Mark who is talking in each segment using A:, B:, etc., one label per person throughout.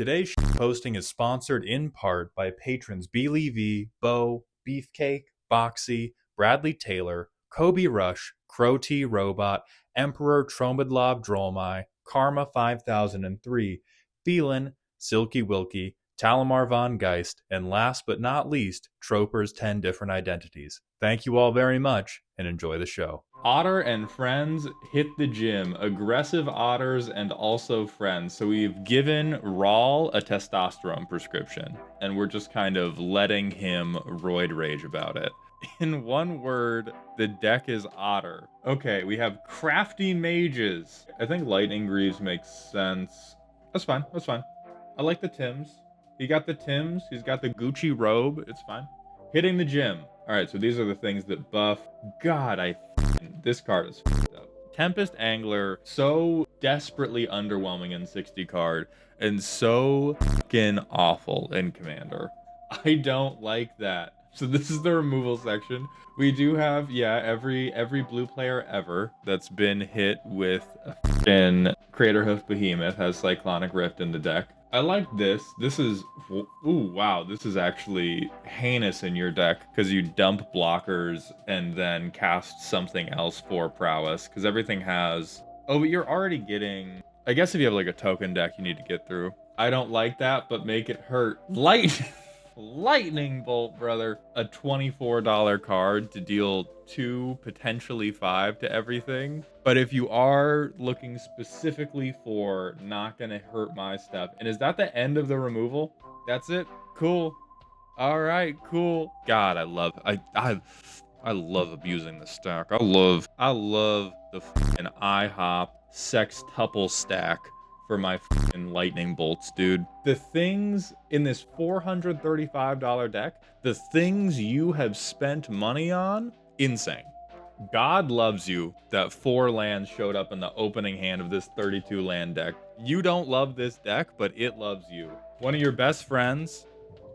A: Today's posting is sponsored in part by patrons Beely V, Bo, Beefcake, Boxy, Bradley Taylor, Kobe Rush, Crow T Robot, Emperor Tromidlob Drolmai, Karma 5003, Phelan, Silky Wilkie, Talamar Von Geist, and last but not least, Troper's 10 Different Identities. Thank you all very much, and enjoy the show. Otter and friends hit the gym. Aggressive otters and also friends. So we've given Rawl a testosterone prescription, and we're just kind of letting him roid rage about it. In one word, the deck is otter. Okay, we have crafty mages. I think lightning greaves makes sense. That's fine, that's fine. I like the Tims. He got the Tims, he's got the Gucci robe, it's fine. Hitting the gym. Alright, so these are the things that buff. God, this card is f***ed up. Tempest Angler, so desperately underwhelming in 60 card, and so f***ing awful in Commander. I don't like that. So this is the removal section. We do have, yeah, every blue player ever that's been hit with a f***ing Craterhoof Behemoth has Cyclonic Rift in the deck. I like this. This is, ooh, wow, this is actually heinous in your deck because you dump blockers and then cast something else for prowess because everything has, oh, but you're already getting, I guess if you have like a token deck you need to get through. I don't like that, but make it hurt. Lightning Bolt, brother. A $24 card to deal 2, potentially 5 to everything. But if you are looking specifically for not gonna hurt my stuff, and is that the end of the removal? That's it? Cool. All right, cool. God, I love abusing the stack. I love the fucking IHOP sextuple stack for my fucking lightning bolts, dude. The things in this $435 deck, the things you have spent money on, insane. God loves you that 4 lands showed up in the opening hand of this 32 land deck. You don't love this deck, but it loves you. One of your best friends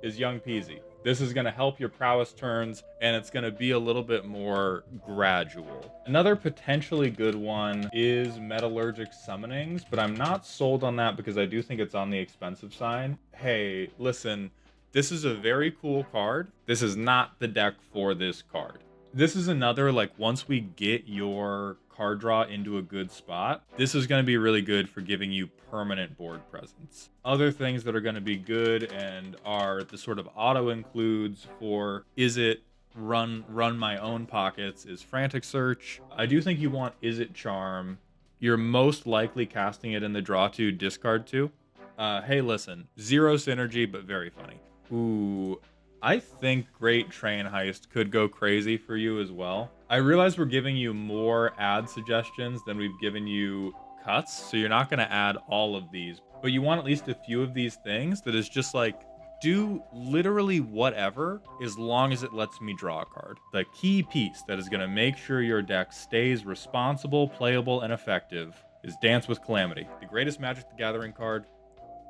A: is Young Peasy. This is going to help your prowess turns, and it's going to be a little bit more gradual. Another potentially good one is Metallurgic Summonings, but I'm not sold on that because I do think it's on the expensive side. Hey, listen, this is a very cool card. This is not the deck for this card. This is another, like, once we get your card draw into a good spot, this is going to be really good for giving you permanent board presence. Other things that are going to be good and are the sort of auto includes for is it run my own pockets is Frantic Search. I do think you want Is It Charm. You're most likely casting it in the draw to discard to. Hey, listen, 0 synergy, but very funny. Ooh, I think Great Train Heist could go crazy for you as well. I realize we're giving you more ad suggestions than we've given you cuts, so you're not going to add all of these, but you want at least a few of these things that is just like, do literally whatever as long as it lets me draw a card. The key piece that is going to make sure your deck stays responsible, playable, and effective is Dance with Calamity, the greatest Magic the Gathering card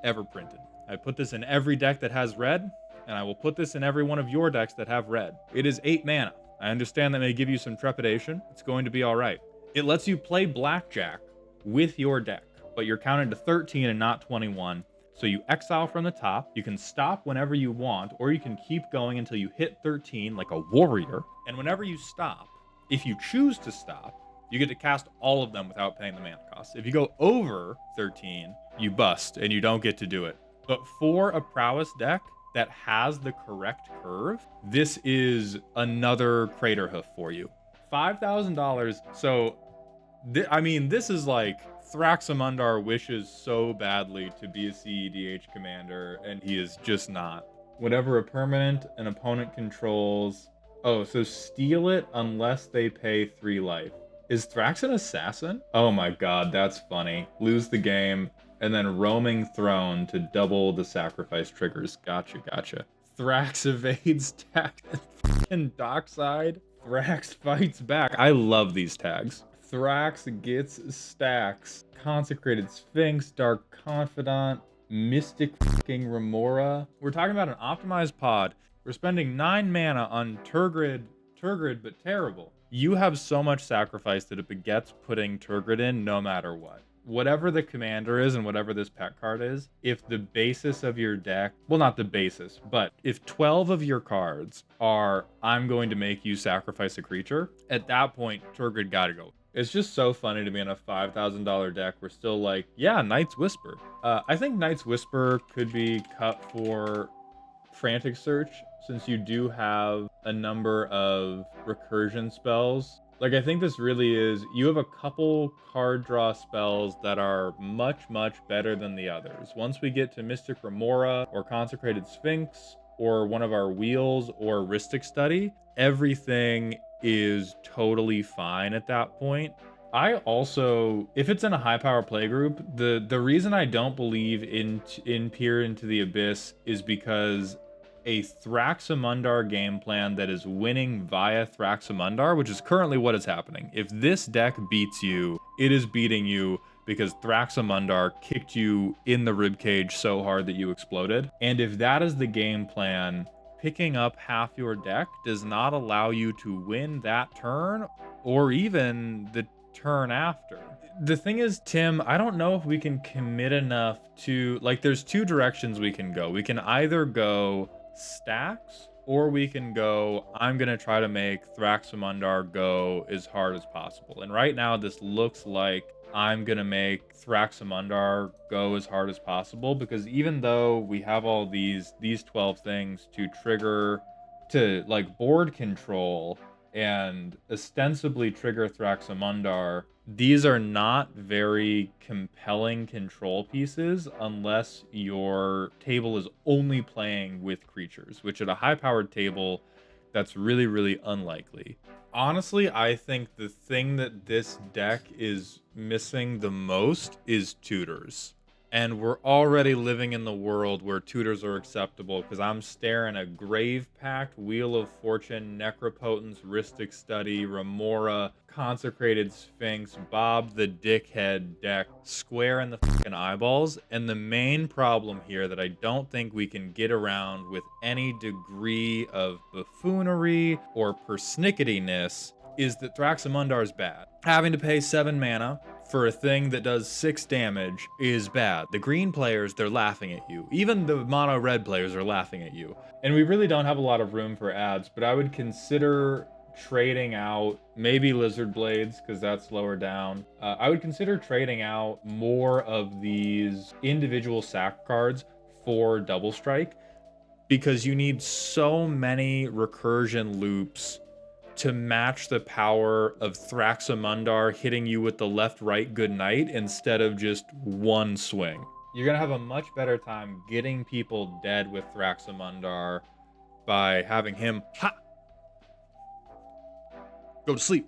A: ever printed. I put this in every deck that has red, and I will put this in every one of your decks that have red. It is 8 mana. I understand that may give you some trepidation. It's going to be all right. It lets you play blackjack with your deck, but you're counted to 13 and not 21. So you exile from the top. You can stop whenever you want, or you can keep going until you hit 13 like a warrior. And whenever you stop, if you choose to stop, you get to cast all of them without paying the mana cost. If you go over 13, you bust and you don't get to do it. But for a prowess deck that has the correct curve, this is another Craterhoof for you. $5,000. So, I mean, this is like Thraxamundar wishes so badly to be a CEDH commander, and he is just not. Whatever a permanent an opponent controls. Oh, so steal it unless they pay 3 life. Is Thrax an assassin? Oh my god, that's funny. Lose the game, and then Roaming Throne to double the sacrifice triggers. Gotcha. Thrax evades tag and Dockside. Thrax fights back. I love these tags. Thrax gets stacks. Consecrated Sphinx, Dark Confidant, Mystic fucking Remora. We're talking about an optimized pod. We're spending 9 mana on Turgid, but terrible. You have so much sacrifice that it begets putting Turgid in no matter what. whatever the commander is and whatever this pet card is, if the basis of your deck, well, not the basis, but if 12 of your cards are, I'm going to make you sacrifice a creature, at that point, Turgid gotta go. It's just so funny to me in a $5,000 deck. We're still like, yeah, Night's Whisper. I think Night's Whisper could be cut for Frantic Search, since you do have a number of recursion spells. Like, I think this really is, you have a couple card draw spells that are much, much better than the others. Once we get to Mystic Remora or Consecrated Sphinx or one of our wheels or Rhystic Study, everything is totally fine at that point. I also, if it's in a high power playgroup, the reason I don't believe in Peer into the Abyss is because a Thraxamundar game plan that is winning via Thraxamundar, which is currently what is happening. If this deck beats you, it is beating you because Thraxamundar kicked you in the ribcage so hard that you exploded. And if that is the game plan, picking up half your deck does not allow you to win that turn or even the turn after. The thing is, Tim, I don't know if we can commit enough to, like, there's two directions we can go. We can either go stacks, or we can go, I'm gonna try to make Thraxamundar go as hard as possible. And right now this looks like I'm gonna make Thraxamundar go as hard as possible, because even though we have all these 12 things to trigger, to like board control and ostensibly trigger Thraxamundar, these are not very compelling control pieces unless your table is only playing with creatures, which at a high-powered table, that's really, really unlikely. Honestly, I think the thing that this deck is missing the most is tutors. And we're already living in the world where tutors are acceptable, because I'm staring a Grave Pact, Wheel of Fortune, Necropotence, Rhystic Study, Remora, Consecrated Sphinx, Bob the Dickhead deck square in the fucking eyeballs. And the main problem here that I don't think we can get around with any degree of buffoonery or persnicketyness is that Thraxamundar is bad. Having to pay 7 mana for a thing that does 6 damage is bad. The green players, they're laughing at you. Even the mono red players are laughing at you. And we really don't have a lot of room for ads, but I would consider trading out maybe Lizard Blades, because that's lower down. I would consider trading out more of these individual sack cards for Double Strike, because you need so many recursion loops to match the power of Thraxamundar hitting you with the left-right goodnight instead of just one swing. You're gonna have a much better time getting people dead with Thraxamundar by having him go to sleep.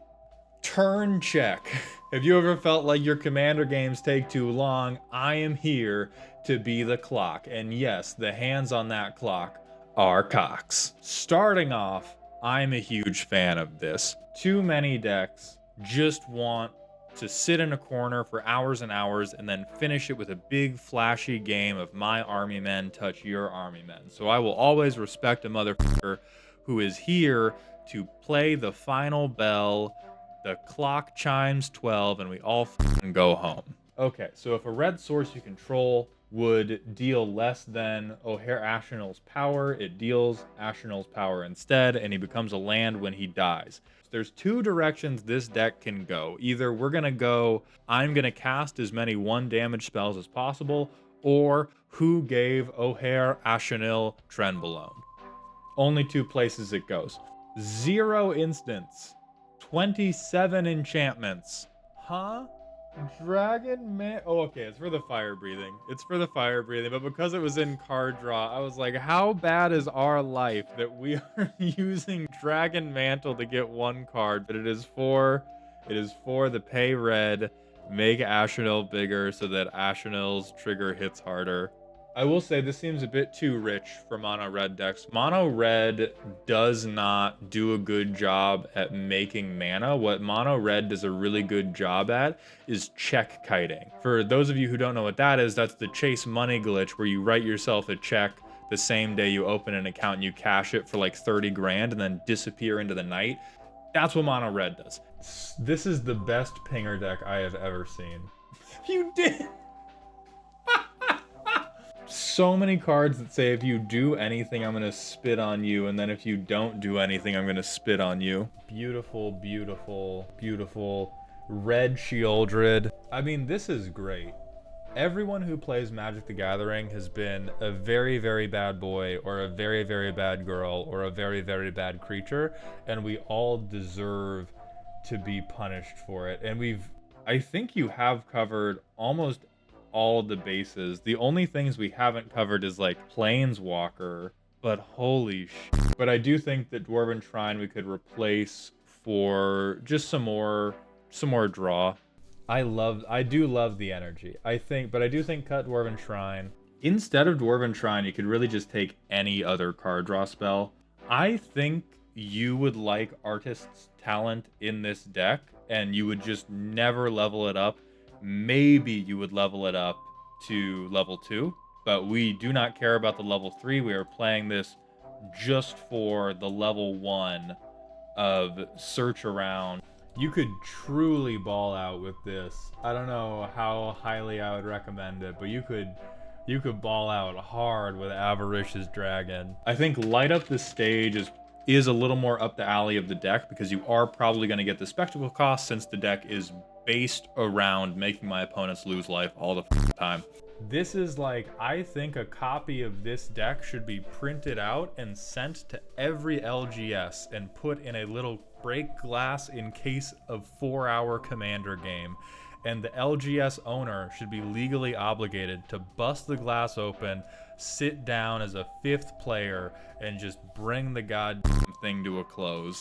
A: Turn check. Have you ever felt like your commander games take too long? I am here to be the clock. And yes, the hands on that clock are cocks. Starting off, I'm a huge fan of this. Too many decks just want to sit in a corner for hours and hours and then finish it with a big flashy game of my army men touch your army men. So I will always respect a motherfucker who is here to play the final bell. The clock chimes 12 and we all fucking go home. Okay, so if a red source you control would deal less than O'Hare Ashnel's power, it deals Ashnel's power instead, and he becomes a land when he dies. So there's two directions this deck can go. Either we're gonna go, I'm gonna cast as many 1 damage spells as possible, or who gave O'Hare Ashnel Trenbolone? Only 2 places it goes. 0 instants, 27 enchantments. Huh? Dragon Man. Oh, okay, it's for the fire breathing. It's for the fire breathing, but because it was in card draw, I was like, how bad is our life that we are using Dragon Mantle to get 1 card? But it is for the pay red, make Ashnel bigger so that Ashnel's trigger hits harder. I will say this seems a bit too rich for mono red decks. Mono red does not do a good job at making mana. What mono red does a really good job at is check kiting. For those of you who don't know what that is, that's the chase money glitch where you write yourself a check the same day you open an account and you cash it for like 30 grand and then disappear into the night. That's what mono red does. This is the best pinger deck I have ever seen. You did. So many cards that say if you do anything, I'm gonna spit on you, and then if you don't do anything, I'm gonna spit on you. Beautiful, beautiful, beautiful. Red Shieldred. I mean, this is great. Everyone who plays Magic the Gathering has been a very, very bad boy, or a very, very bad girl, or a very, very bad creature, and we all deserve to be punished for it. And I think you have covered almost all the bases. The only things we haven't covered is like Planeswalker, but holy shit. But I do think that Dwarven Shrine we could replace for just some more draw. I do love the energy. But I do think cut Dwarven Shrine. Instead of Dwarven Shrine, you could really just take any other card draw spell. I think you would like Artist's Talent in this deck, and you would just never level it up. Maybe you would level it up to level 2, but we do not care about the level 3. We are playing this just for the level 1 of Search Around. You could truly ball out with this. I don't know how highly I would recommend it, but you could ball out hard with Avaricious Dragon. I think Light Up the Stage is a little more up the alley of the deck, because you are probably going to get the spectacle cost, since the deck is based around making my opponents lose life all the time. This is like, I think a copy of this deck should be printed out and sent to every LGS and put in a little break glass in case of 4-hour Commander game. And the LGS owner should be legally obligated to bust the glass open, sit down as a 5th player, and just bring the goddamn thing to a close.